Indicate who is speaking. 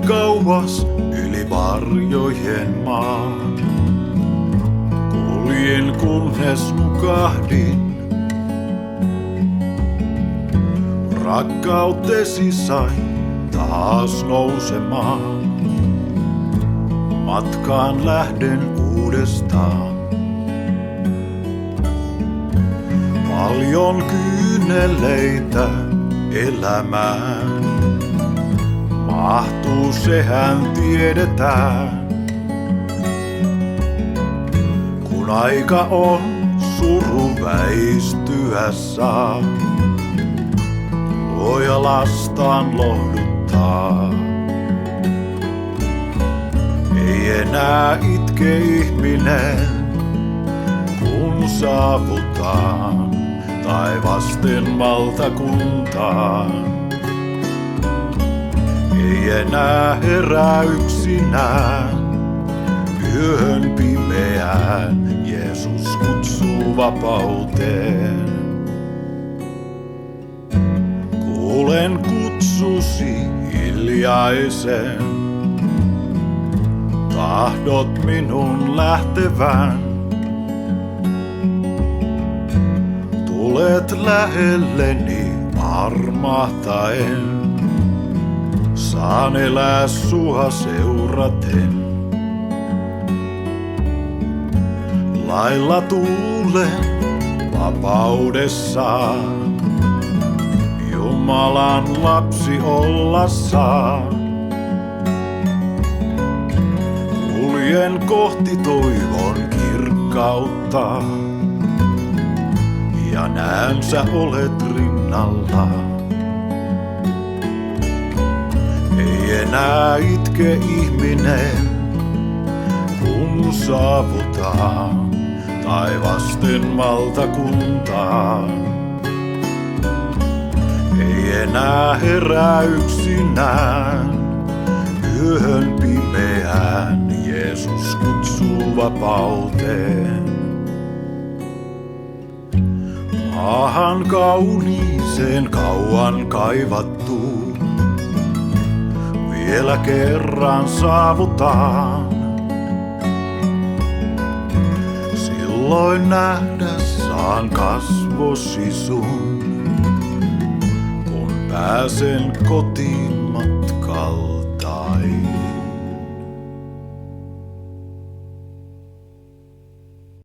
Speaker 1: kauas yli varjojen maan. Kuljin kunnes nukahdin. Rakkautesi sai taas nousemaan. Matkaan lähden uudestaan. Paljon kyyneleitä elämään. Mahtuu, sehän tiedetään. Kun aika on suru väistyä saa, Luoja lastaan lohduttaa. Ei enää itke ihminen, kun saavutaan taivasten valtakuntaan. Ei enää herää yksinään yön pimeään, Jeesus kutsuu vapauteen. Kuulen kutsusi hiljaisen, tahdot minun lähtevän. Tulet lähelleni armahtaen, saan elää sua seuraten. Lailla tuulen vapaudessaan, Jumalan lapsi olla saa. Kuljen kohti toivon kirkkautta, ja näen sä olet rinnalla. Ei enää itke ihminen, kun saavutaan taivasten valtakuntaan. Ei enää herää yksinään yön pimeään, Jeesus kutsuu vapauteen. Maahan kauniiseen kauan kaivattu, vielä kerran saavutaan. Silloin nähdä saan kasvosi sun, kun pääsen kotiin matkalle.